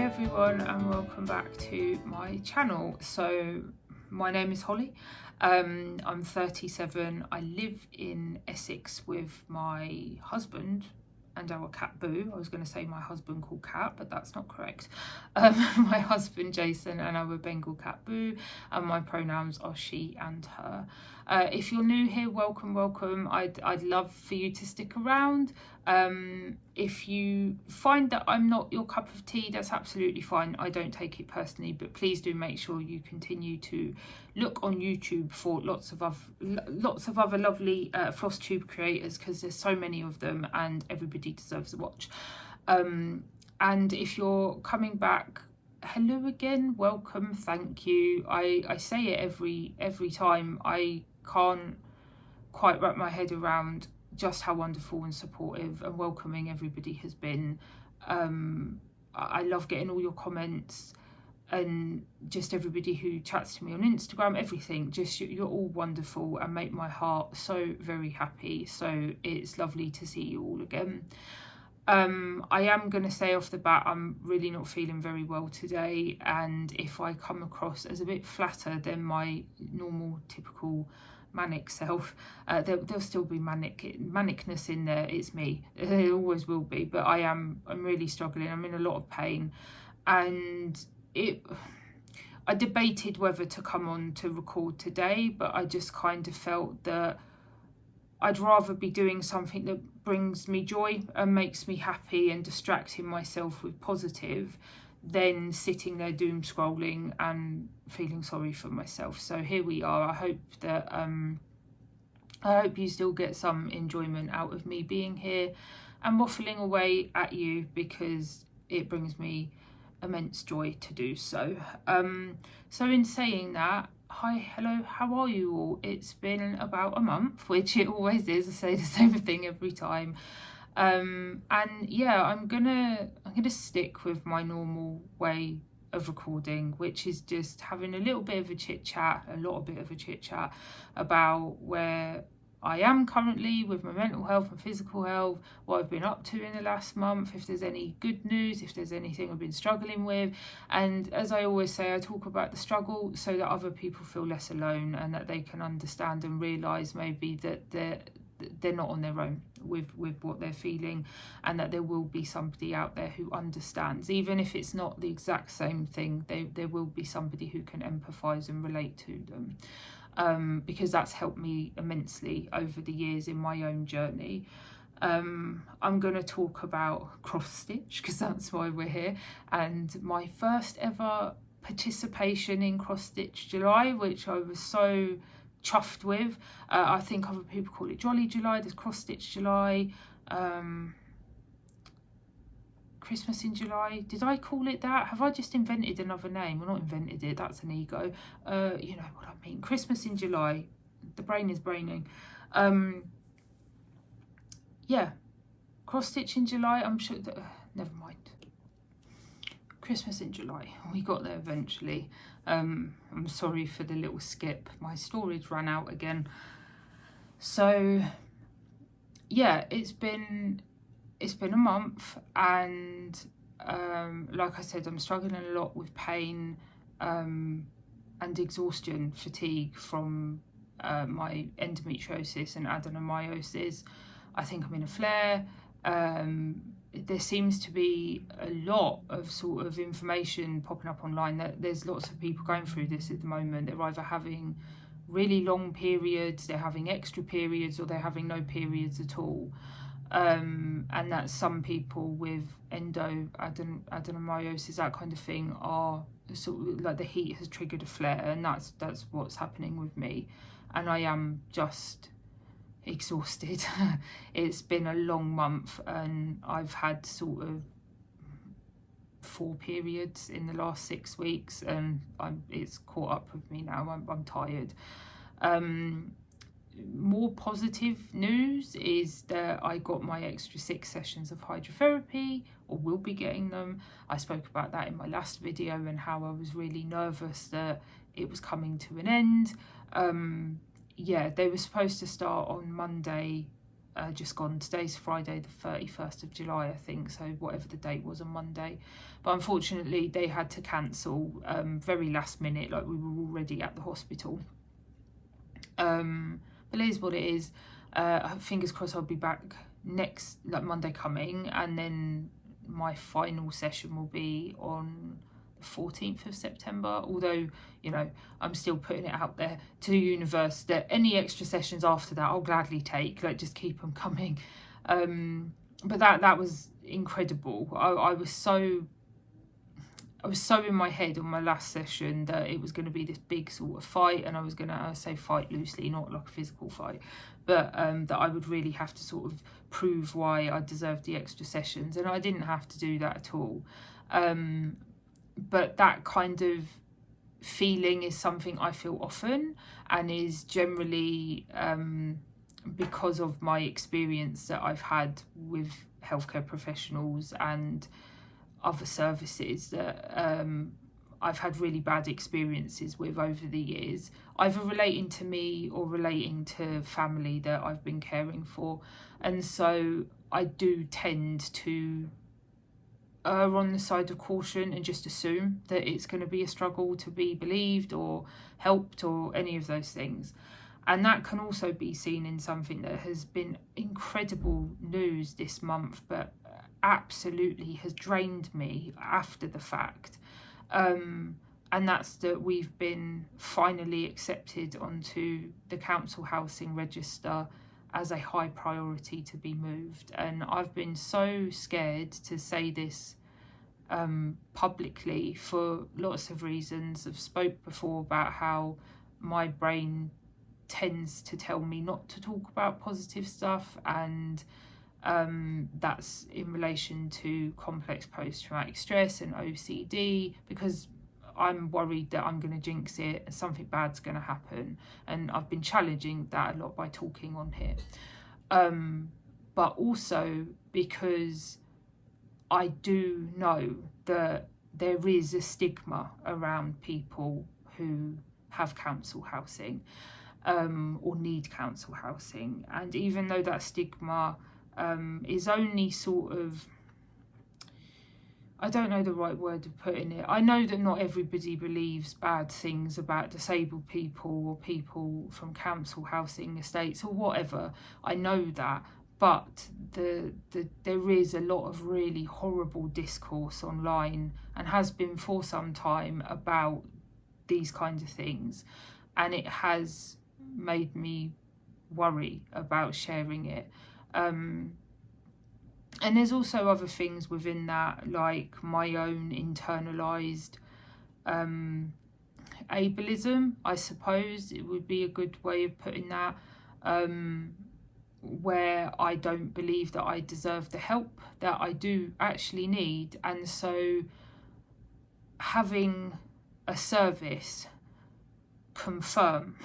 everyone, and welcome back to my channel. So my name is Holly. I'm 37. I live in Essex with my husband and our cat Boo. I was going to say my husband called Cat, but that's not correct. My husband Jason and our Bengal cat Boo, and my pronouns are she and her. If you're new here, welcome. I'd love for you to stick around. If you find that I'm not your cup of tea, that's absolutely fine. I don't take it personally, but please do make sure you continue to look on YouTube for lots of other lovely Flosstube creators, because there's so many of them and everybody deserves a watch. And if you're coming back, hello again, welcome, thank you. I say it every time. I can't quite wrap my head around just how wonderful and supportive and welcoming everybody has been. I love getting all your comments and just everybody who chats to me on Instagram, everything. Just you're all wonderful and make my heart so very happy. So it's lovely to see you all again. I am going to say off the bat, I'm really not feeling very well today, and if I come across as a bit flatter than my normal typical manic self, there'll still be manicness in there. It's me, it always will be, but I'm really struggling. I'm in a lot of pain, and I debated whether to come on to record today, but I just kind of felt that I'd rather be doing something that brings me joy and makes me happy and distracting myself with positive than sitting there doom scrolling and feeling sorry for myself. So here we are. I hope you still get some enjoyment out of me being here and waffling away at you, because it brings me immense joy to do so. So in saying that, hi, hello, how are you all? It's been about a month, which it always is. I say the same thing every time. And yeah, I'm gonna stick with my normal way of recording, which is just having a lot bit of a chit chat about where I am currently with my mental health and physical health, what I've been up to in the last month, if there's any good news, if there's anything I've been struggling with. And as I always say, I talk about the struggle so that other people feel less alone and that they can understand and realise maybe that they're not on their own with what they're feeling, and that there will be somebody out there who understands. Even if it's not the exact same thing, there will be somebody who can empathise and relate to them. Because that's helped me immensely over the years in my own journey. I'm going to talk about cross stitch, because that's why we're here, and my first ever participation in Cross Stitch July, which I was so chuffed with. I think other people call it Jolly July, there's Cross Stitch July, Christmas in July. Did I call it that? Have I just invented another name? Well, not invented it, that's an ego. You know what I mean. Christmas in July. The brain is braining. Yeah. Cross stitch in July. I'm sure that, never mind. Christmas in July. We got there eventually. I'm sorry for the little skip. My storage ran out again. So yeah, it's been a month, and like I said, I'm struggling a lot with pain and exhaustion, fatigue from my endometriosis and adenomyosis. I think I'm in a flare. There seems to be a lot of sort of information popping up online that there's lots of people going through this at the moment. They're either having really long periods, they're having extra periods, or they're having no periods at all. And that some people with adenomyosis, that kind of thing, are sort of like the heat has triggered a flare, and that's what's happening with me. And I am just exhausted. It's been a long month, and I've had sort of 4 periods in the last 6 weeks, and it's caught up with me now. I'm tired. More positive news is that I got my extra 6 sessions of hydrotherapy, or will be getting them. I spoke about that in my last video, and how I was really nervous that it was coming to an end. Yeah, they were supposed to start on Monday just gone. Today's Friday the 31st of July, I think, so whatever the date was on Monday. But unfortunately they had to cancel very last minute, like we were already at the hospital. But it is what it is. Fingers crossed I'll be back next, like Monday coming, and then my final session will be on the 14th of September, although, you know, I'm still putting it out there to the universe that any extra sessions after that I'll gladly take, like just keep them coming. But that was incredible. I was so in my head on my last session that it was going to be this big sort of fight, and I was going to say fight loosely, not like a physical fight, but that I would really have to sort of prove why I deserved the extra sessions, and I didn't have to do that at all. But that kind of feeling is something I feel often, and is generally because of my experience that I've had with healthcare professionals and other services that I've had really bad experiences with over the years, either relating to me or relating to family that I've been caring for. And so I do tend to err on the side of caution and just assume that it's going to be a struggle to be believed or helped or any of those things. And that can also be seen in something that has been incredible news this month, but absolutely has drained me after the fact. And that's that we've been finally accepted onto the council housing register as a high priority to be moved. And I've been so scared to say this publicly for lots of reasons. I've spoke before about how my brain tends to tell me not to talk about positive stuff, and that's in relation to complex post-traumatic stress and OCD, because I'm worried that I'm going to jinx it and something bad's going to happen, and I've been challenging that a lot by talking on here. But also because I do know that there is a stigma around people who have council housing or need council housing, and even though that stigma is only sort of, I don't know the right word of putting it. I know that not everybody believes bad things about disabled people or people from council housing estates or whatever. I know that, but there is a lot of really horrible discourse online, and has been for some time, about these kinds of things, and it has made me worry about sharing it. And there's also other things within that, like my own internalised ableism, I suppose it would be a good way of putting that, where I don't believe that I deserve the help that I do actually need. And so having a service confirm,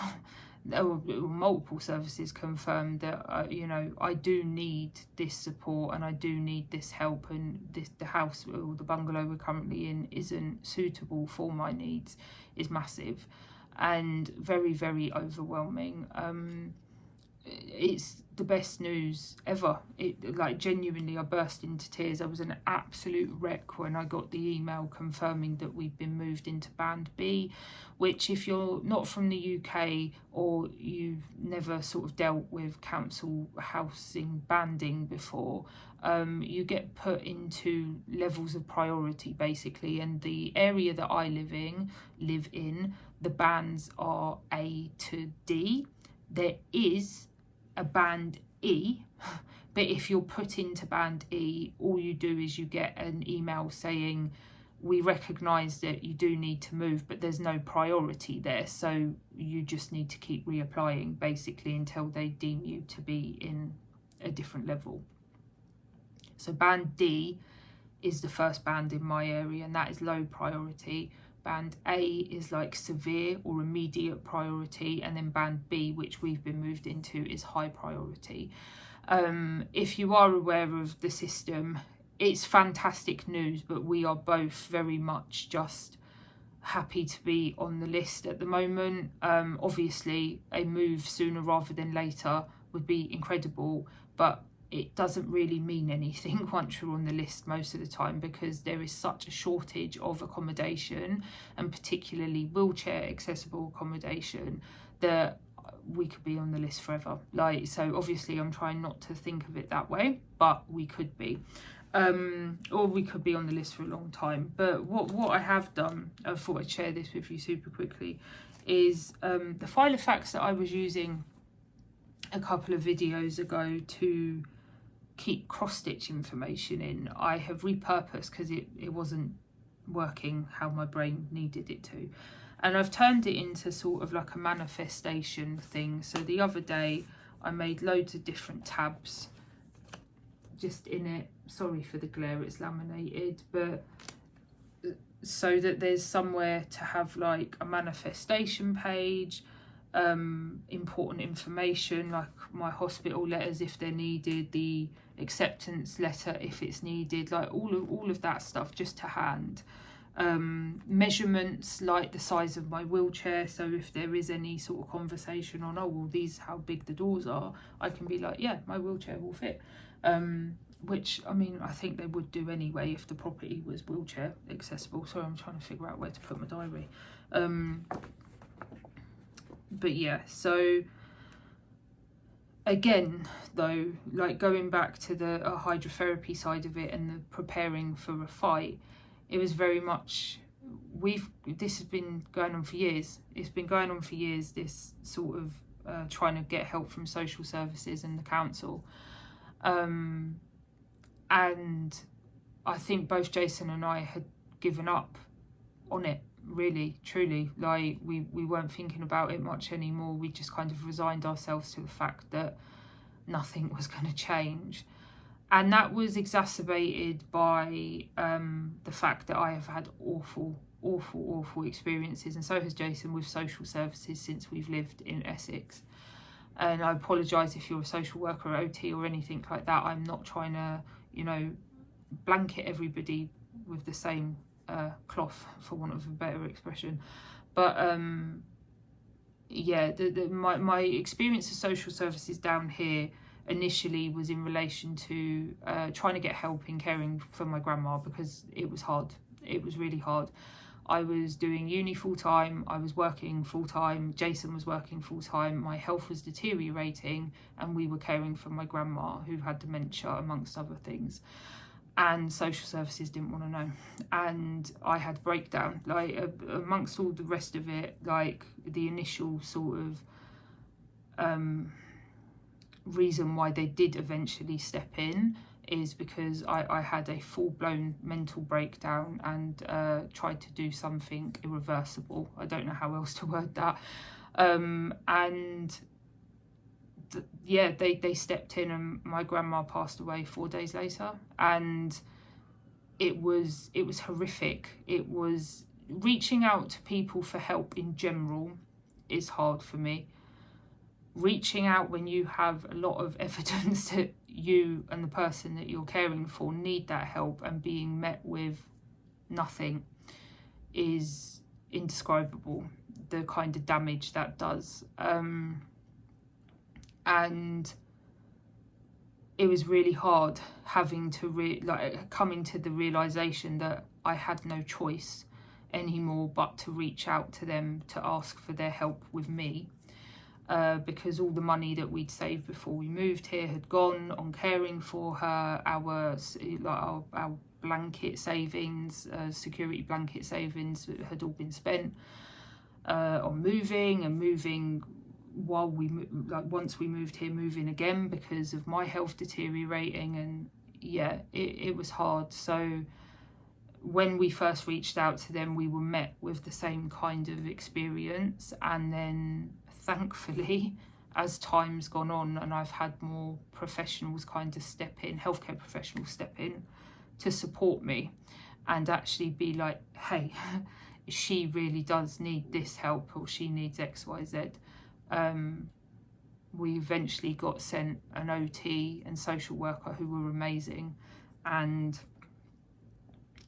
or multiple services confirmed that you know, I do need this support and I do need this help, and the house or the bungalow we're currently in isn't suitable for my needs, is massive and very, very overwhelming. It's the best news ever. It, like, genuinely, I burst into tears. I was an absolute wreck when I got the email confirming that we've been moved into Band B, which, if you're not from the UK or you've never sort of dealt with council housing banding before, you get put into levels of priority, basically. And the area that I live in, the bands are A to D. There is a Band E, but if you're put into Band E, all you do is you get an email saying, we recognise that you do need to move, but there's no priority there, so you just need to keep reapplying, basically, until they deem you to be in a different level. So Band D is the first band in my area, and that is low priority. Band A is like severe or immediate priority, and then Band B, which we've been moved into, is high priority. If you are aware of the system, it's fantastic news, but we are both very much just happy to be on the list at the moment. Obviously, a move sooner rather than later would be incredible, but it doesn't really mean anything once you're on the list most of the time, because there is such a shortage of accommodation, and particularly wheelchair accessible accommodation, that we could be on the list forever. Like, so obviously I'm trying not to think of it that way, but we could be. Or we could be on the list for a long time. But what I have done, I thought I'd share this with you super quickly, is the file of facts that I was using a couple of videos ago to keep cross-stitch information in, I have repurposed because it wasn't working how my brain needed it to. And I've turned it into sort of like a manifestation thing. So the other day I made loads of different tabs just in it. Sorry for the glare, it's laminated, but so that there's somewhere to have like a manifestation page, important information like my hospital letters if they're needed, the acceptance letter if it's needed, like all of that stuff just to hand. Measurements like the size of my wheelchair, so if there is any sort of conversation on, oh well, these how big the doors are, I can be like, yeah, my wheelchair will fit. Which, I mean, I think they would do anyway if the property was wheelchair accessible. Sorry, I'm trying to figure out where to put my diary. But yeah, so again though, like going back to the hydrotherapy side of it and the preparing for a fight, it was very much, this has been going on for years. It's been going on for years, this sort of trying to get help from social services and the council. And I think both Jason and I had given up on it, really, truly. Like, we weren't thinking about it much anymore. We just kind of resigned ourselves to the fact that nothing was going to change. And that was exacerbated by the fact that I have had awful experiences, and so has Jason, with social services since we've lived in Essex. And I apologise if you're a social worker or OT or anything like that. I'm not trying to, you know, blanket everybody with the same cloth, for want of a better expression. But yeah, my experience of social services down here initially was in relation to trying to get help in caring for my grandma, because it was hard. It was really hard. I was doing uni full-time, I was working full-time, Jason was working full-time, my health was deteriorating, and we were caring for my grandma who had dementia, amongst other things. And social services didn't want to know. And I had a breakdown, like amongst all the rest of it, like the initial sort of reason why they did eventually step in is because I had a full-blown mental breakdown and tried to do something irreversible. I don't know how else to word that. Yeah, they stepped in, and my grandma passed away 4 days later. And it was horrific. It was, reaching out to people for help in general is hard for me. Reaching out when you have a lot of evidence that you and the person that you're caring for need that help, and being met with nothing, is indescribable, the kind of damage that does. And it was really hard having to coming to the realisation that I had no choice anymore but to reach out to them to ask for their help with me. Because all the money that we'd saved before we moved here had gone on caring for her. Our blanket savings, security blanket savings, had all been spent on moving while once we moved here, moving again because of my health deteriorating. And yeah, it was hard. So when we first reached out to them, we were met with the same kind of experience. And then thankfully, as time's gone on and I've had more professionals kind of step in, healthcare professionals step in to support me and actually be like, hey, she really does need this help, or she needs X, Y, Z. We eventually got sent an OT and social worker who were amazing, and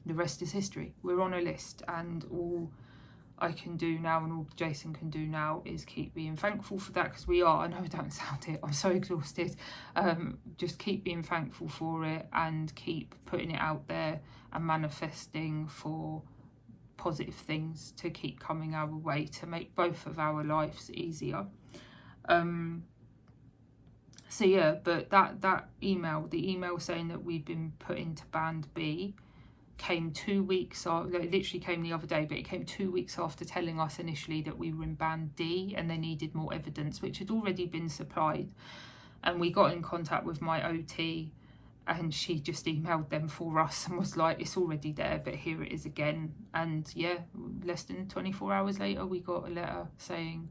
the rest is history. We're on a list, and I can do now and all Jason can do now is keep being thankful for that, because we are, I know I don't sound it, I'm so exhausted, just keep being thankful for it and keep putting it out there and manifesting for positive things to keep coming our way to make both of our lives easier. So yeah, but that email, the email saying that we've been put into band B, came 2 weeks after, it literally came the other day, but it came 2 weeks after telling us initially that we were in band D and they needed more evidence, which had already been supplied. And we got in contact with my OT and she just emailed them for us and was like, it's already there, but here it is again. And yeah, less than 24 hours later, we got a letter saying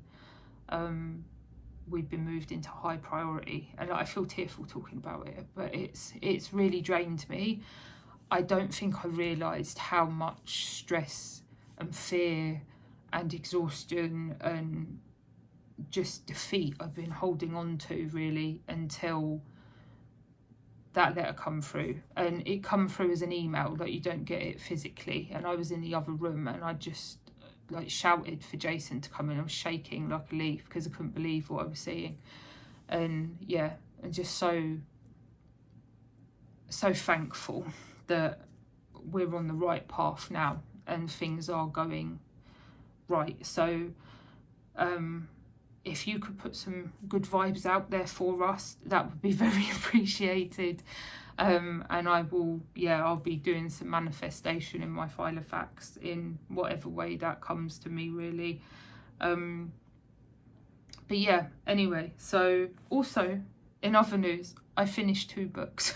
we've been moved into high priority. And I feel tearful talking about it, but it's really drained me. I don't think I realised how much stress and fear and exhaustion and just defeat I've been holding on to, really, until that letter come through. And it come through as an email, like you don't get it physically. And I was in the other room and I just like shouted for Jason to come in. I was shaking like a leaf because I couldn't believe what I was seeing. And yeah, and just so thankful that we're on the right path now and things are going right. So if you could put some good vibes out there for us, that would be very appreciated. And I will, yeah, I'll be doing some manifestation in my file of facts in whatever way that comes to me, really. But yeah, anyway, so also in other news, I finished 2 books.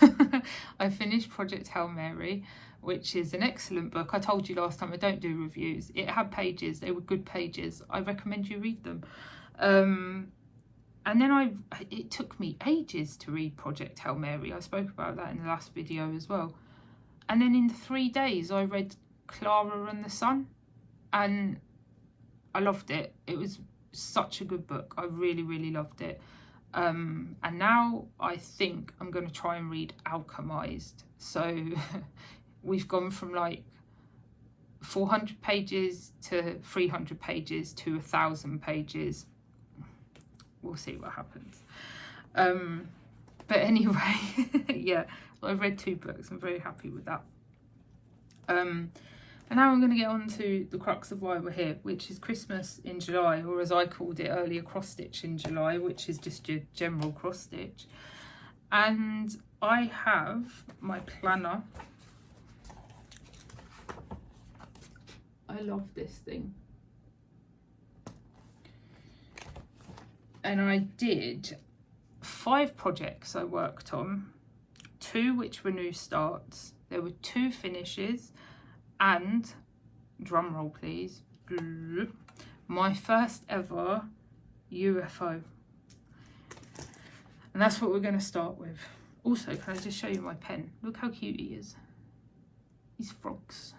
I finished Project Hail Mary, which is an excellent book. I told you last time I don't do reviews. It had pages, they were good pages. I recommend you read them. And then it took me ages to read Project Hail Mary. I spoke about that in the last video as well. And then in 3 days I read Clara and the Sun and I loved it. It was such a good book. I really, really loved it. And now I think I'm going to try and read Alchemized. So we've gone from like 400 pages to 300 pages to 1,000 pages. We'll see what happens. But anyway, yeah, I've read 2 books. I'm very happy with that. And now I'm going to get on to the crux of why we're here, which is Christmas in July, or as I called it earlier, cross stitch in July, which is just your general cross stitch. And I have my planner. I love this thing. And I did 5 projects I worked on, 2 which were new starts. There were 2 finishes and, drum roll please, my first ever UFO. And that's what we're going to start with. Also, can I just show you my pen? Look how cute he is. He's frogs.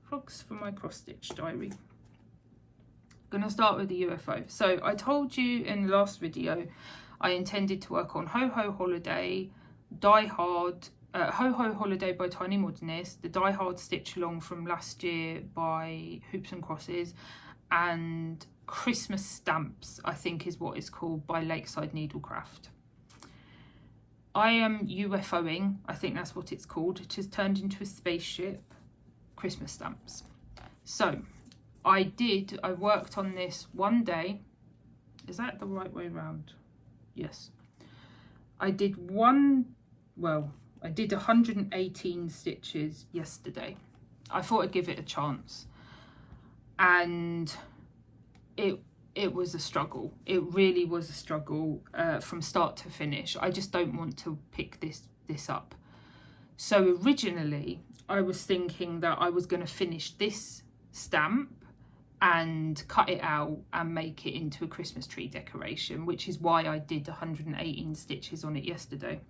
Frogs for my cross stitch diary. Gonna start with the UFO. So I told you in the last video I intended to work on Ho Ho Holiday, Die Hard, Ho Ho Holiday by Tiny Modernist, the Die Hard stitch along from last year by Hoops and Crosses, and Christmas Stamps, I think is what it's called, by Lakeside Needlecraft. I am UFOing, I think that's what it's called. It has turned into a spaceship. Christmas Stamps. So I worked on this one day. Is that the right way around? Yes. I did 118 stitches yesterday. I thought I'd give it a chance. And it was a struggle. It really was a struggle from start to finish. I just don't want to pick this up. So originally I was thinking that I was going to finish this stamp and cut it out and make it into a Christmas tree decoration, which is why I did 118 stitches on it yesterday.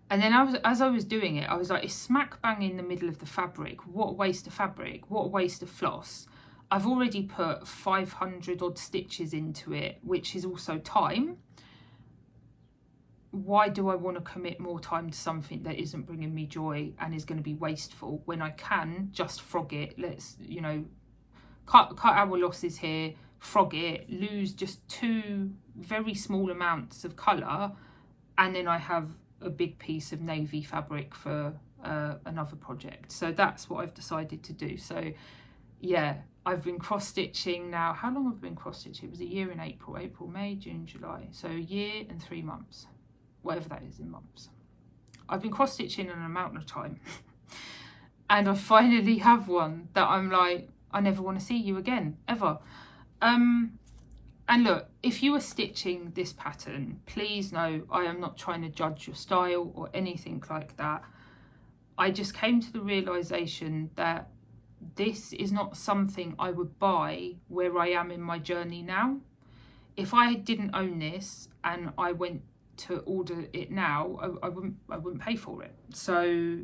And then as I was doing it, I was like, it's smack bang in the middle of the fabric. What a waste of fabric. What a waste of floss. I've already put 500 odd stitches into it, which is also time. Why do I want to commit more time to something that isn't bringing me joy and is going to be wasteful when I can just frog it? Let's, you know, cut our losses here, frog it, lose just 2 very small amounts of colour, and then I have a big piece of navy fabric for another project. So that's what I've decided to do. So yeah, I've been cross stitching now. How long have I been cross stitching? It was a year in April, May, June, July. So a year and 3 months, whatever that is in months. I've been cross stitching an amount of time. And I finally have one that I'm like, I never want to see you again, ever. And look, if you are stitching this pattern, please know I am not trying to judge your style or anything like that. I just came to the realisation that this is not something I would buy where I am in my journey now. If I didn't own this and I went to order it now, I wouldn't pay for it. So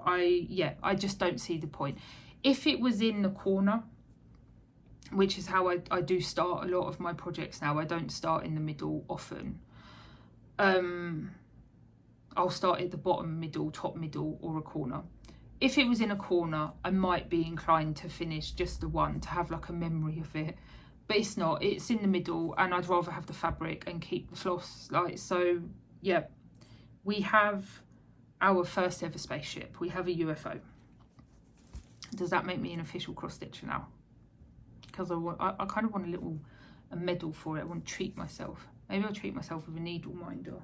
I just don't see the point. If it was in the corner, which is how I do start a lot of my projects now, I don't start in the middle often. I'll start at the bottom, middle, top middle, or a corner. If it was in a corner, I might be inclined to finish just the one to have like a memory of it, but it's not. It's in the middle, and I'd rather have the fabric and keep the floss. Like, so yeah, we have our first ever spaceship. We have a UFO. Does that make me an official cross stitcher now? Because I kind of want a medal for it. I want to treat myself. Maybe I'll treat myself with a needle minder,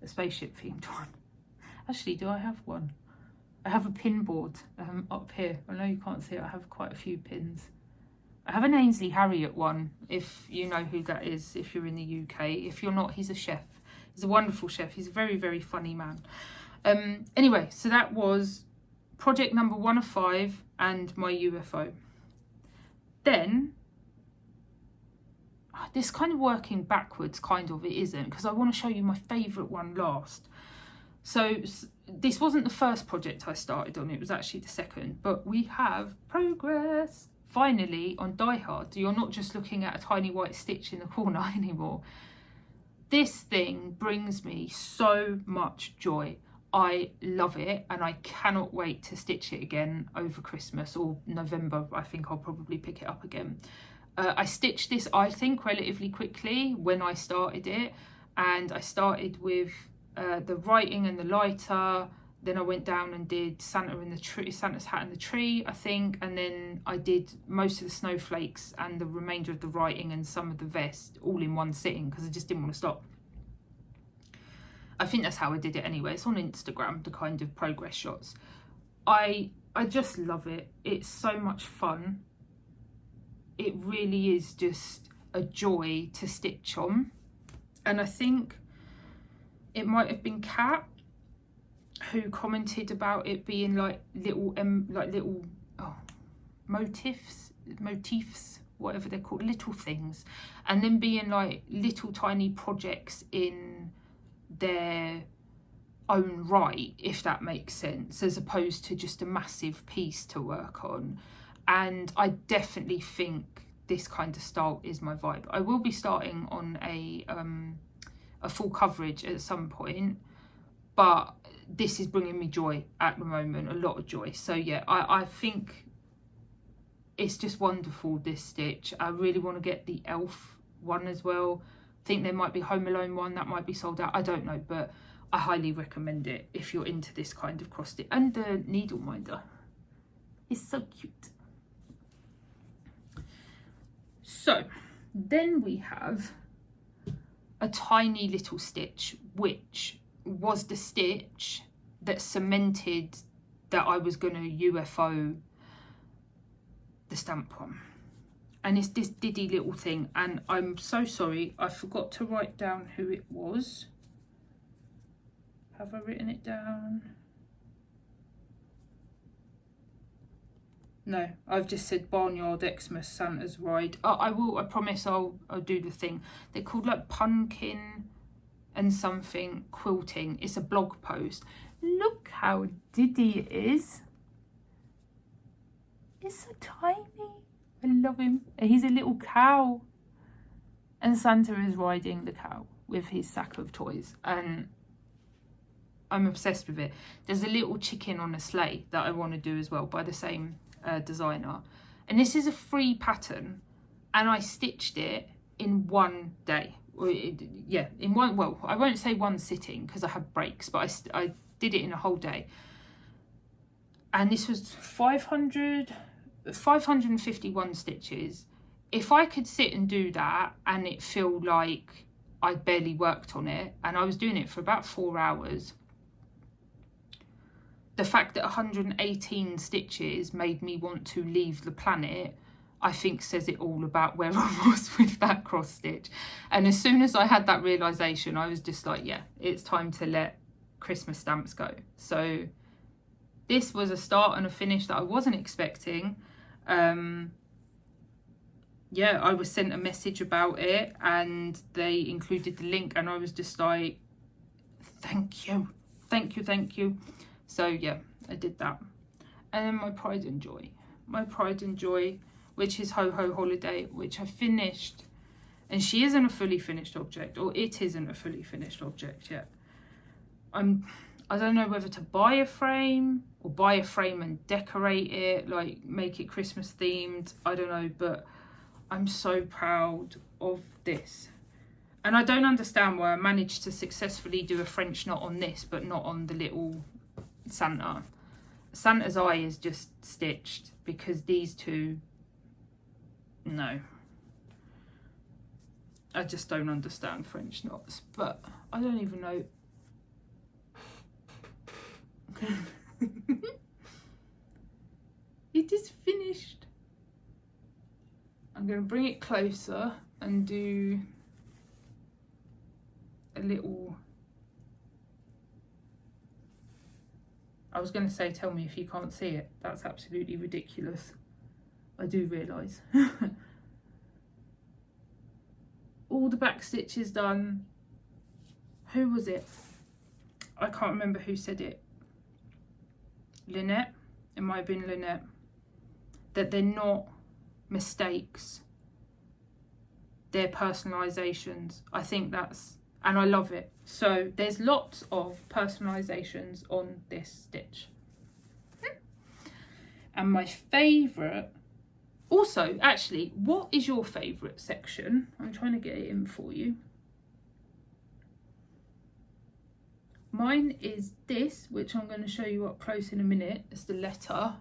a spaceship themed one. Actually, do I have one? I have a pin board up here. I know you can't see it. I have quite a few pins. I have an Ainsley Harriott one, if you know who that is, if you're in the UK. If you're not, he's a chef. He's a wonderful chef. He's a very, very funny man. Anyway, so that was project number 1 of 5 and my UFO. Then, this kind of working backwards, kind of, it isn't, because I want to show you my favourite one last. So this wasn't the first project I started on, it was actually the second, but we have progress finally on Die Hard. You're not just looking at a tiny white stitch in the corner anymore. This thing brings me so much joy. I love it, and I cannot wait to stitch it again over Christmas or November. I think I'll probably pick it up again. I stitched this, I think, relatively quickly when I started it, and I started with the writing and the lighter. Then I went down and did Santa in the tree, Santa's hat in the tree, I think, and then I did most of the snowflakes and the remainder of the writing and some of the vest all in one sitting because I just didn't want to stop. I think that's how I did it anyway. It's on Instagram, the kind of progress shots. I just love it. It's so much fun. It really is just a joy to stitch on. And I think it might have been Kat who commented about it being like little motifs, whatever they're called, little things, and then being like little tiny projects in their own right, if that makes sense, as opposed to just a massive piece to work on. And I definitely think this kind of style is my vibe. I will be starting on a full coverage at some point, but this is bringing me joy at the moment, a lot of joy. So yeah, I think it's just wonderful, this stitch. I really want to get the elf one as well. I think there might be Home Alone one that might be sold out, I don't know, but I highly recommend it if you're into this kind of cross stitch. And the needle minder is so cute. So then we have a tiny little stitch, which was the stitch that cemented that I was going to UFO the stamp one. And it's this diddy little thing, and I'm so sorry, I forgot to write down who it was. Have I written it down? No, I've just said Barnyard Xmas Santa's Ride. I promise I'll do the thing. They're called like Pumpkin and something quilting. It's a blog post. Look how diddy it is. It's so tiny. I love him. He's a little cow. And Santa is riding the cow with his sack of toys. And I'm obsessed with it. There's a little chicken on a sleigh that I want to do as well by the same designer. And this is a free pattern, and I stitched it in one day. In one, well, I won't say one sitting because I have breaks, but I did it in a whole day. And this was 551 stitches. If I could sit and do that and it feel like I barely worked on it, and I was doing it for about 4 hours, the fact that 118 stitches made me want to leave the planet, I think says it all about where I was with that cross stitch. And as soon as I had that realisation, I was just like, yeah, it's time to let Christmas stamps go. So this was a start and a finish that I wasn't expecting. Yeah, I was sent a message about it and they included the link, and I was just like, thank you. So yeah, I did that. And then my pride and joy, which is Ho Ho Holiday, which I finished, and she isn't a fully finished object, or it isn't a fully finished object yet. I don't know whether to buy a frame or buy a frame and decorate it, like make it Christmas themed, I don't know, but I'm so proud of this. And I don't understand why I managed to successfully do a French knot on this, but not on the little Santa. Santa's eye is just stitched, because these two, no. I just don't understand French knots, but I don't even know. It is finished. I'm going to bring it closer and do a little, I was going to say tell me if you can't see it. That's absolutely ridiculous. I do realise. All the back stitches done. Who was it? I can't remember who said it. Lynette. It might have been Lynette. That they're not mistakes. They're personalisations. I think that's, and I love it. So there's lots of personalisations on this stitch. And my favourite, also, actually, what is your favourite section? I'm trying to get it in for you. Mine is this, which I'm going to show you up close in a minute. It's the letter.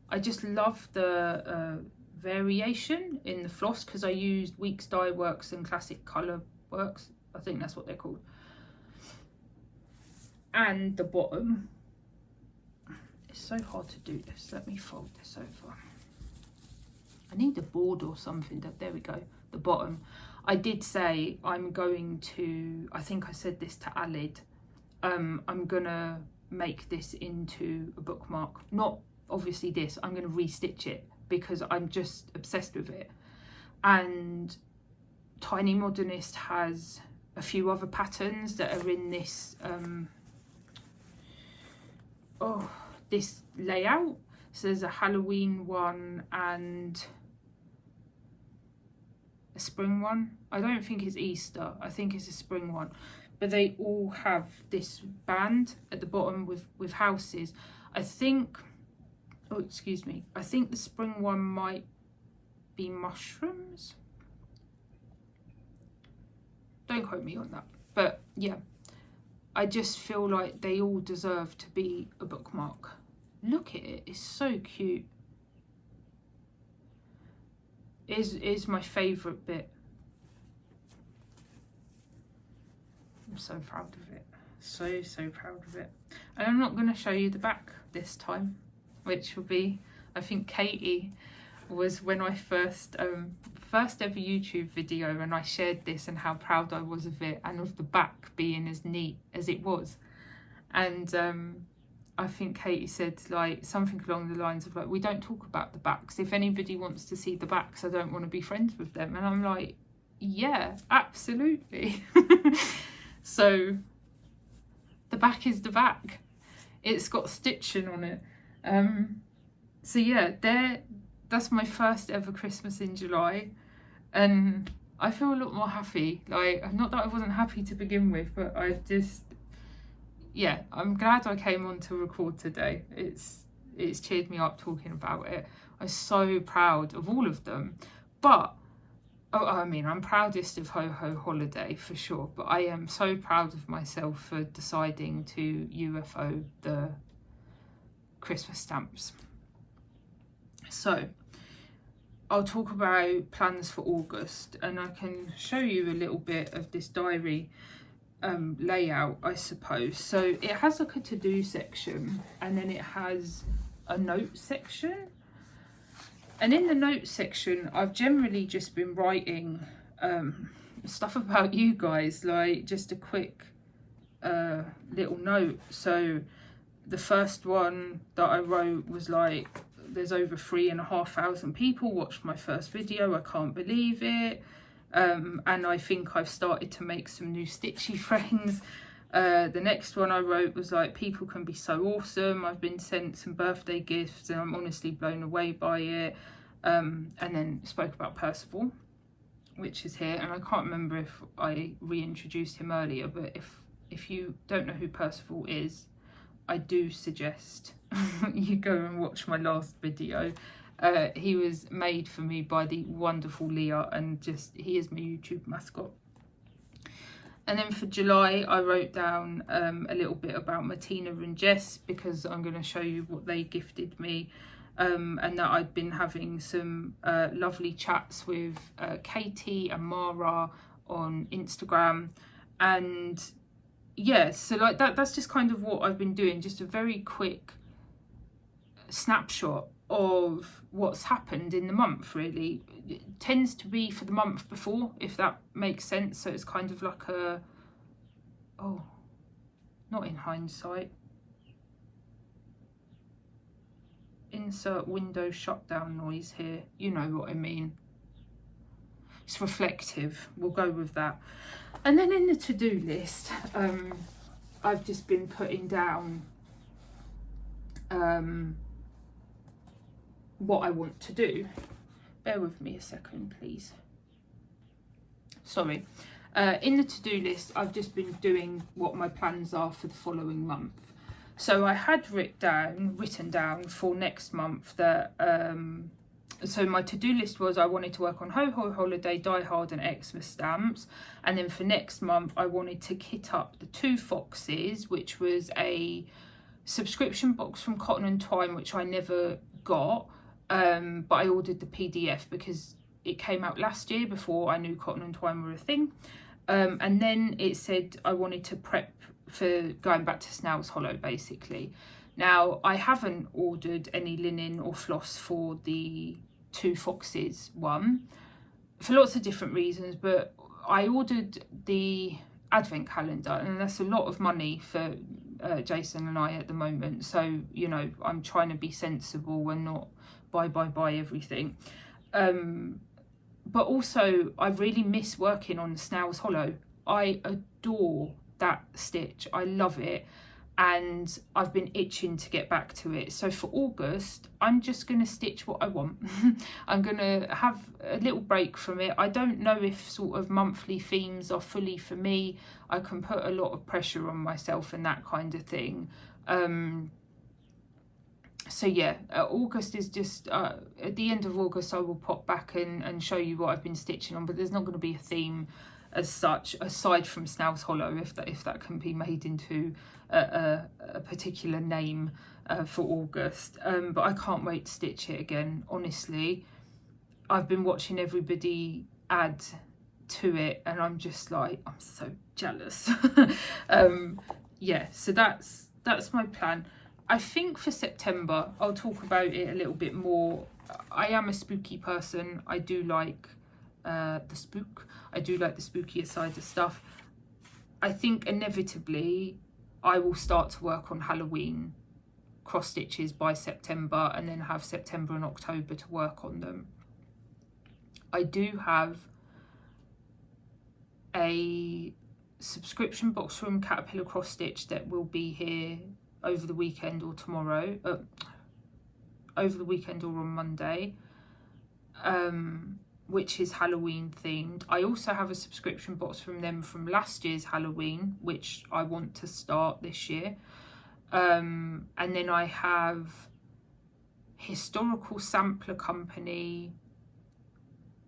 I just love the variation in the floss, because I used Weeks Dye Works and Classic Colour Works. I think that's what they're called. And the bottom. It's so hard to do this. Let me fold this over. I need a board or something. There we go. The bottom. I did say I'm going to, I think I said this to Alid, I'm gonna make this into a bookmark. Not obviously this, I'm gonna restitch it because I'm just obsessed with it. And Tiny Modernist has a few other patterns that are in this this layout. So there's a Halloween one and a spring one. I don't think it's Easter, I think it's a spring one. But they all have this band at the bottom with houses. I think, oh excuse me, I think the spring one might be mushrooms. Don't quote me on that. But yeah, I just feel like they all deserve to be a bookmark. Look at it, it's so cute. It is my favourite bit. I'm so proud of it. So proud of it. And I'm not going to show you the back this time, which will be, I think Katie was when I first ever YouTube video, and I shared this and how proud I was of it and of the back being as neat as it was. And I think Katie said like something along the lines of like, we don't talk about the backs. If anybody wants to see the backs, I don't want to be friends with them. And I'm like, yeah, absolutely. So the back is the back. It's got stitching on it. So yeah, that's my first ever Christmas in July, and I feel a lot more happy. Like, not that I wasn't happy to begin with, but I just, yeah, I'm glad I came on to record today. It's cheered me up talking about it. I'm so proud of all of them. But I mean, I'm proudest of Ho Ho Holiday for sure, but I am so proud of myself for deciding to UFO the Christmas stamps. So I'll talk about plans for August, and I can show you a little bit of this diary layout, I suppose. So it has like a to-do section, and then it has a note section. And in the notes section, I've generally just been writing stuff about you guys, like just a quick little note. So the first one that I wrote was like, there's over 3,500 people watched my first video. I can't believe it. And I think I've started to make some new stitchy friends. The next one I wrote was like, people can be so awesome. I've been sent some birthday gifts and I'm honestly blown away by it. And then spoke about Percival, which is here. And I can't remember if I reintroduced him earlier, but if you don't know who Percival is, I do suggest you go and watch my last video. He was made for me by the wonderful Leah, and just he is my YouTube mascot. And then for July, I wrote down a little bit about Martina and Jess, because I'm going to show you what they gifted me, and that I'd been having some lovely chats with Katie and Mara on Instagram. And yeah, so like that's just kind of what I've been doing, just a very quick snapshot of what's happened in the month. Really, it tends to be for the month before, if that makes sense. So it's kind of like a, oh, not in hindsight, insert window shutdown noise here, you know what I mean. It's reflective, we'll go with that. And then in the to-do list, I've just been putting down what I want to do. Bear with me a second, please. Sorry. In the to-do list, I've just been doing what my plans are for the following month. So I had written down for next month that, so my to-do list was I wanted to work on Ho Ho Holiday, Die Hard and Xmas stamps. And then for next month, I wanted to kit up the 2 Foxes, which was a subscription box from Cotton & Twine, which I never got. But I ordered the PDF because it came out last year before I knew Cotton & Twine were a thing. And then it said I wanted to prep for going back to Snail's Hollow, basically. Now, I haven't ordered any linen or floss for the 2 Foxes one for lots of different reasons, but I ordered the advent calendar, and that's a lot of money for Jason and I at the moment. So, you know, I'm trying to be sensible and not buy everything. But also, I really miss working on Snail's Hollow. I adore that stitch. I love it. And I've been itching to get back to it. So for August, I'm just going to stitch what I want. I'm going to have a little break from it. I don't know if sort of monthly themes are fully for me. I can put a lot of pressure on myself and that kind of thing. So yeah, August is just, at the end of August, I will pop back and show you what I've been stitching on. But there's not going to be a theme as such, aside from Snail's Hollow, if that can be made into a particular name for August. But I can't wait to stitch it again, honestly. I've been watching everybody add to it and I'm just like, I'm so jealous. Yeah, so that's my plan. I think for September, I'll talk about it a little bit more. I am a spooky person. I do like the spook. I do like the spookier side of stuff. I think inevitably I will start to work on Halloween cross stitches by September, and then have September and October to work on them. I do have a subscription box from Caterpillar Cross Stitch that will be here over the weekend or tomorrow, over the weekend or on Monday, which is Halloween themed. I also have a subscription box from them from last year's Halloween, which I want to start this year. And then I have Historical Sampler Company,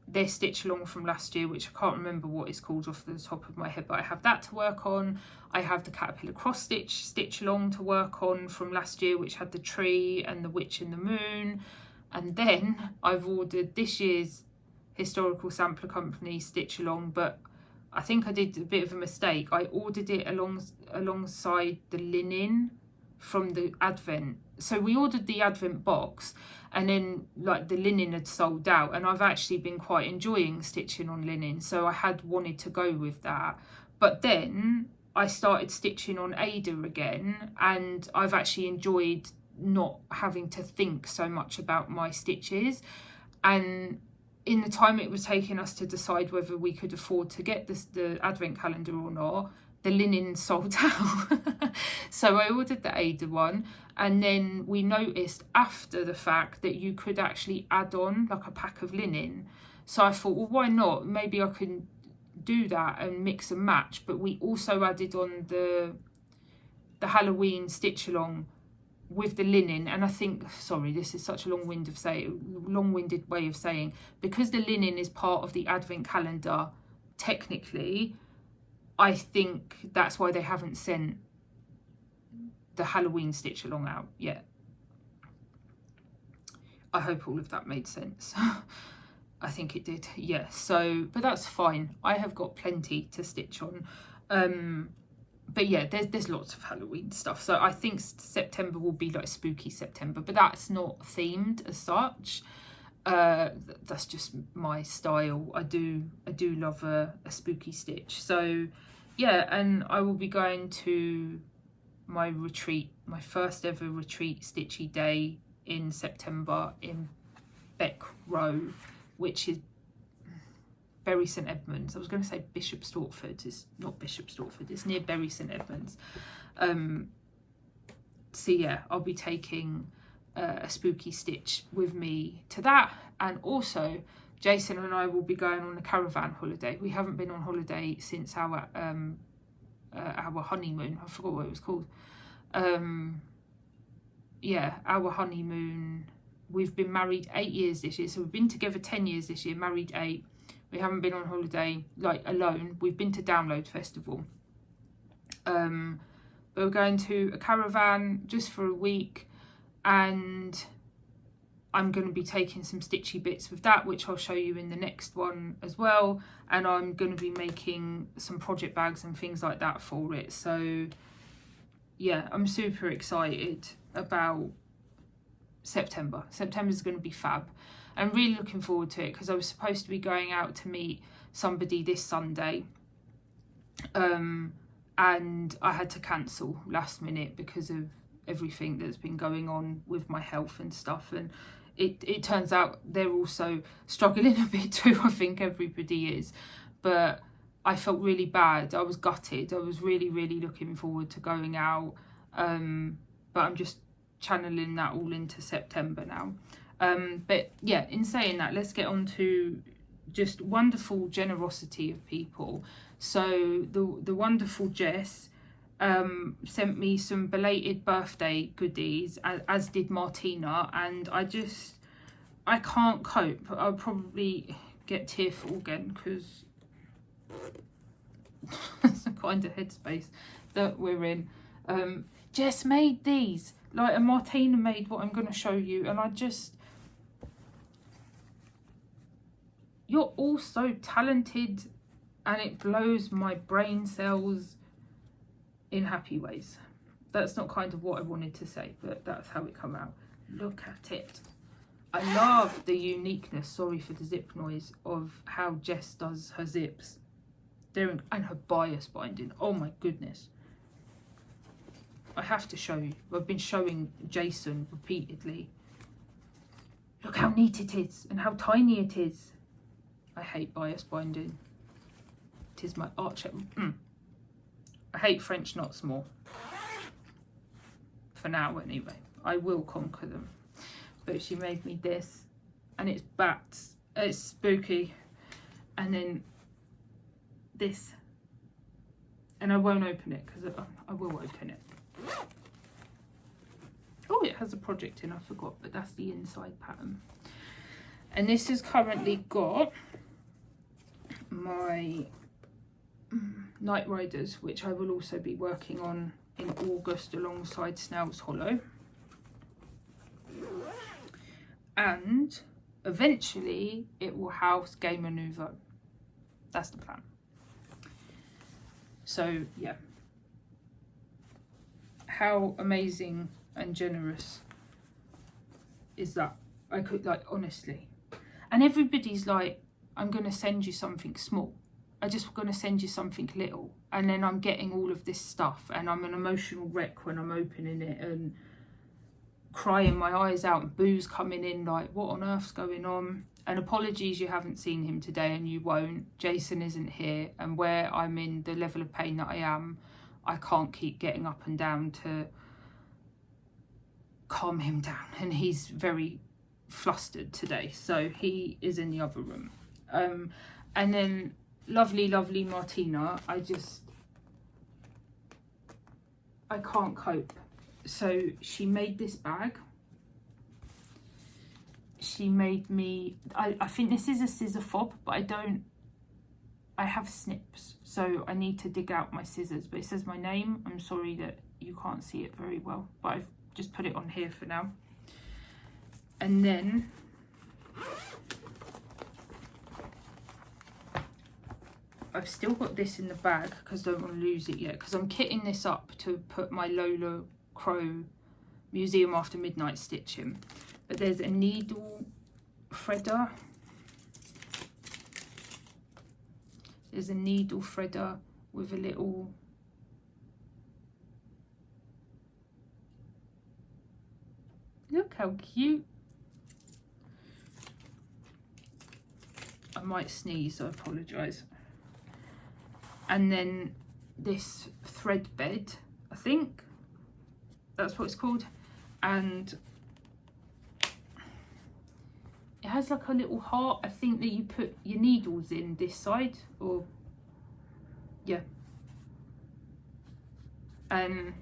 their stitch along from last year, which I can't remember what it's called off the top of my head, but I have that to work on. I have the Caterpillar Cross Stitch along to work on from last year, which had the tree and the witch and the moon. And then I've ordered this year's Historical Sampler Company stitch along, but I think I did a bit of a mistake. I ordered it alongside the linen from the Advent. So we ordered the Advent box, and then like the linen had sold out, and I've actually been quite enjoying stitching on linen, so I had wanted to go with that. But then I started stitching on Ada again, and I've actually enjoyed not having to think so much about my stitches. And in the time it was taking us to decide whether we could afford to get the Advent calendar or not, the linen sold out. So I ordered the Ada one, and then we noticed after the fact that you could actually add on like a pack of linen. So I thought, well, why not? Maybe I can do that and mix and match. But we also added on the Halloween stitch along with the linen, and I think, sorry, this is such a long-winded way of saying, because the linen is part of the Advent calendar, technically, I think that's why they haven't sent the Halloween stitch along out yet. I hope all of that made sense. I think it did, yeah. So, but that's fine. I have got plenty to stitch on. But yeah, there's lots of Halloween stuff. So I think September will be like spooky September, but that's not themed as such. That's just my style. I do love a spooky stitch. So yeah, and I will be going to my retreat, my first ever retreat stitchy day in September in Beck Row, which is Bury St Edmunds. I was going to say Bishop Stortford. It's not Bishop Stortford, it's near Bury St Edmunds. So yeah, I'll be taking a spooky stitch with me to that, and also Jason and I will be going on a caravan holiday. We haven't been on holiday since our honeymoon. I forgot what it was called. Yeah, our honeymoon. We've been married 8 years this year, so we've been together 10 years this year, married 8. We haven't been on holiday, like, alone. We've been to Download Festival. But we're going to a caravan just for a week, and I'm going to be taking some stitchy bits with that, which I'll show you in the next one as well. And I'm going to be making some project bags and things like that for it. So yeah, I'm super excited about September. September's going to be fab. I'm really looking forward to it, because I was supposed to be going out to meet somebody this Sunday, and I had to cancel last minute because of everything that's been going on with my health and stuff. And it turns out they're also struggling a bit too. I think everybody is, but I felt really bad. I was gutted. I was really looking forward to going out, but I'm just channeling that all into September now. But yeah, in saying that, let's get on to just wonderful generosity of people. So the wonderful Jess sent me some belated birthday goodies, as did Martina, and I can't cope. I'll probably get tearful again, because that's the kind of headspace that we're in. Jess made these, like, and Martina made what I'm going to show you, and you're all so talented, and it blows my brain cells in happy ways. That's not kind of what I wanted to say, but that's how it come out. Look at it. I love the uniqueness, sorry for the zip noise, of how Jess does her zips. And her bias binding. Oh my goodness. I have to show you. I've been showing Jason repeatedly. Look how neat it is and how tiny it is. I hate bias binding. It is my arch. I hate French knots more. For now, anyway. I will conquer them. But she made me this, and it's bats. It's spooky. And then this. And I won't open it, because I will open it. Oh, it has a project in, I forgot, but that's the inside pattern. And this has currently got my Night Riders, which I will also be working on in August alongside Snail's Hollow. And eventually it will house Gamer Nouveau. That's the plan. So yeah, how amazing and generous is that? I could, like, honestly. And everybody's like, I'm going to send you something small. I'm just going to send you something little. And then I'm getting all of this stuff and I'm an emotional wreck when I'm opening it and crying my eyes out and booze coming in like, what on earth's going on? And apologies you haven't seen him today, and you won't. Jason isn't here, and where I'm in the level of pain that I am, I can't keep getting up and down to calm him down, and he's very flustered today, so he is in the other room. And then lovely Martina, I can't cope. So she made this bag. She made me, I think this is a scissor fob, but I have snips, so I need to dig out my scissors, but it says my name. I'm sorry that you can't see it very well, but I've just put it on here for now. And then I've still got this in the bag because I don't want to lose it yet, because I'm kitting this up to put my Lola Crow Museum After Midnight stitch in. But there's a needle threader. There's a needle threader with a little look how cute. I might sneeze, so I apologise. And then this thread bed, I think that's what it's called, and it has like a little heart, I think, that you put your needles in this side, or yeah. And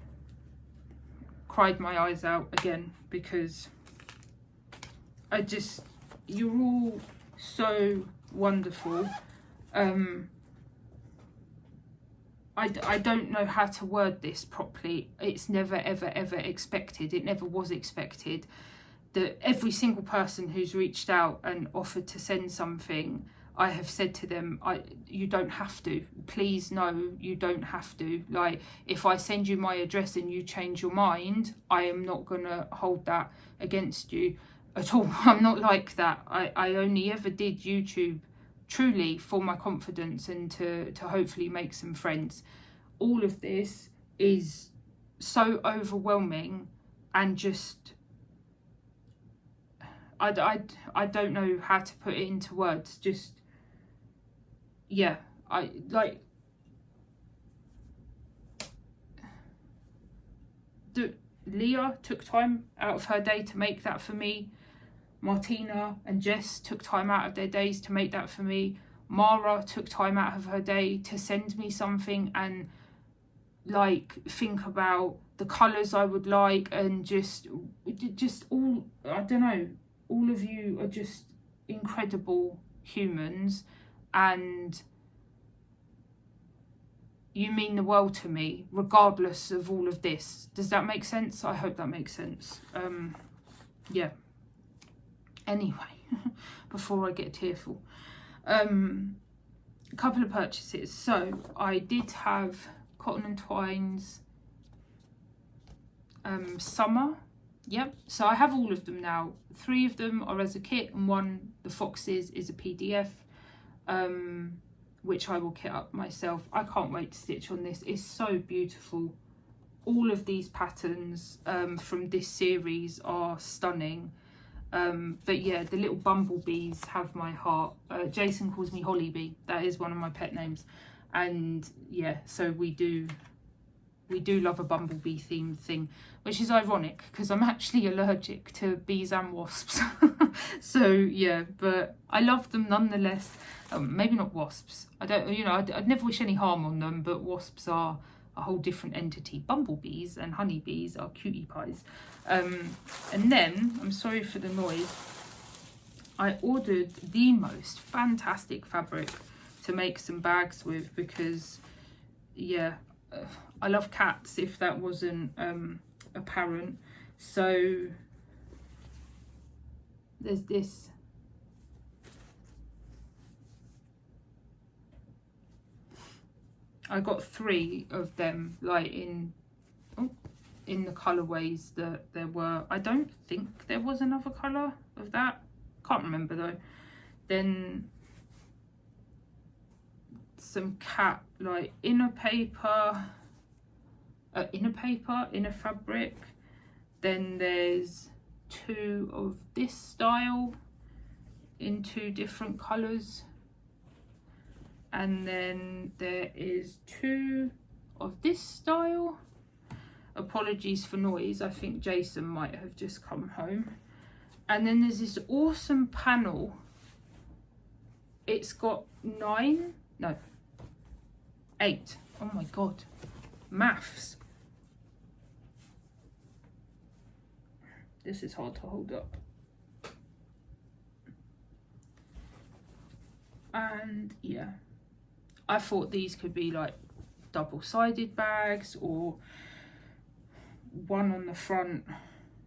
cried my eyes out again because you're all so wonderful. I don't know how to word this properly. It's never ever expected. It never was expected that every single person who's reached out and offered to send something, I have said to them, you don't have to. Please, no, you don't have to. Like, if I send you my address and you change your mind, I am not going to hold that against you at all. I'm not like that. I only ever did YouTube truly for my confidence and to hopefully make some friends. All of this is so overwhelming and just, I don't know how to put it into words. Just, yeah, Leah took time out of her day to make that for me. Martina and Jess took time out of their days to make that for me. Mara took time out of her day to send me something and like think about the colours I would like, and just all, I don't know, all of you are just incredible humans and you mean the world to me regardless of all of this. Does that make sense? I hope that makes sense. Yeah. Anyway, before I get tearful, a couple of purchases. So I did have Cotton and Twine's summer. Yep, so I have all of them now. 3 of them are as a kit, and 1, the Foxes, is a PDF, which I will kit up myself. I can't wait to stitch on this. It's so beautiful. All of these patterns from this series are stunning. But yeah, the little bumblebees have my heart. Jason calls me Hollybee. That is one of my pet names. And yeah, so we do love a bumblebee themed thing, which is ironic because I'm actually allergic to bees and wasps. So yeah, but I love them nonetheless. Maybe not wasps. I don't, I'd never wish any harm on them, but wasps are a whole different entity. Bumblebees and honeybees are cutie pies. And then, I'm sorry for the noise, I ordered the most fantastic fabric to make some bags with, because yeah, I love cats, if that wasn't apparent. So there's this I got 3 of them, like in the colorways that there were. I don't think there was another color of that, can't remember though. Then some cat, like inner fabric. Then there's 2 of this style in 2 different colors, and then there is 2 of this style. Apologies for noise, I think Jason might have just come home. And then there's this awesome panel. It's got 8. Oh my god, maths. This is hard to hold up. And yeah, I thought these could be like double-sided bags, or one on the front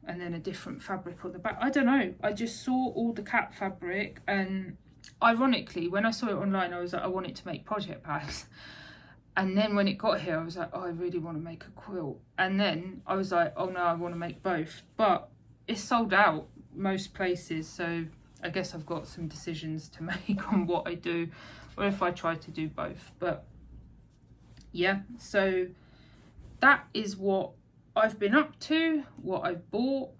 and then a different fabric on the back. I don't know, I just saw all the cat fabric, and ironically when I saw it online I was like, I want it to make project bags. And then when it got here I was like, oh, I really want to make a quilt. And then I was like, oh no, I want to make both. But it's sold out most places, so I guess I've got some decisions to make on what I do, or if I try to do both. But yeah, so that is what I've been up to, what I've bought.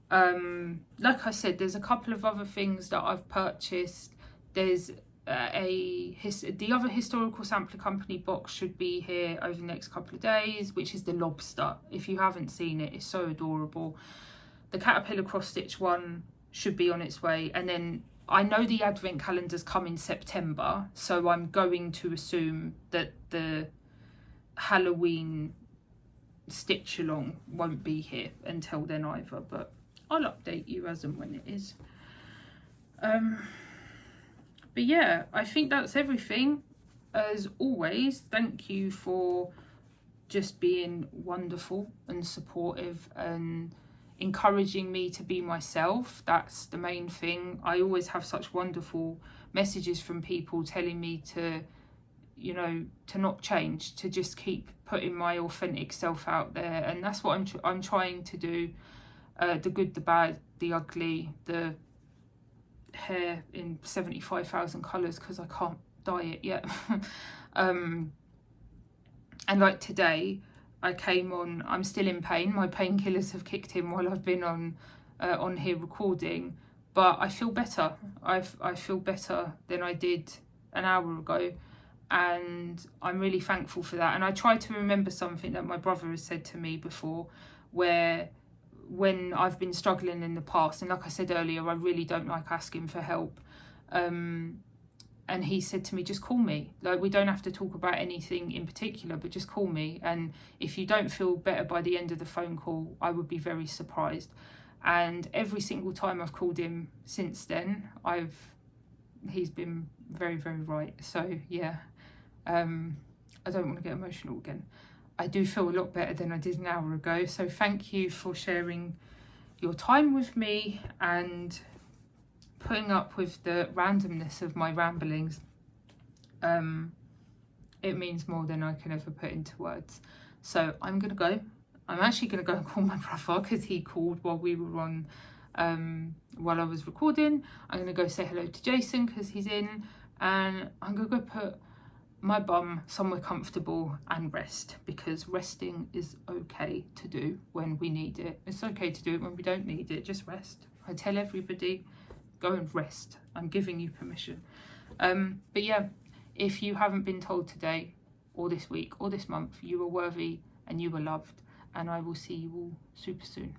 Like I said, there's a couple of other things that I've purchased. There's the other historical sampler company box should be here over the next couple of days, which is the lobster. If you haven't seen it, it's so adorable. The caterpillar cross stitch one should be on its way, and then I know the advent calendars come in September, so I'm going to assume that the Halloween stitch along won't be here until then either, but I'll update you as and when it is. But yeah, I think that's everything. As always, thank you for just being wonderful and supportive and encouraging me to be myself. That's the main thing. I always have such wonderful messages from people telling me to, you know, to not change, to just keep putting my authentic self out there, and that's what I'm trying to do. The good, the bad, the ugly, the hair in 75,000 colours because I can't dye it yet. And like today I came on, I'm still in pain, my painkillers have kicked in while I've been on here recording, but I feel better. I feel better than I did an hour ago, and I'm really thankful for that. And I try to remember something that my brother has said to me before, where when I've been struggling in the past, and like I said earlier, I really don't like asking for help, and he said to me, just call me. Like, we don't have to talk about anything in particular, but just call me. And if you don't feel better by the end of the phone call, I would be very surprised. And every single time I've called him since then, he's been very, very right. So yeah, I don't want to get emotional again. I do feel a lot better than I did an hour ago. So thank you for sharing your time with me and putting up with the randomness of my ramblings. It means more than I can ever put into words. So I'm gonna go. I'm actually gonna go and call my brother because he called while we were on, while I was recording. I'm gonna go say hello to Jason because he's in, and I'm gonna go put my bum somewhere comfortable and rest, because resting is okay to do when we need it. It's okay to do it when we don't need it. Just rest. I tell everybody, go and rest. I'm giving you permission. But yeah, if you haven't been told today or this week or this month, you are worthy and you are loved, and I will see you all super soon.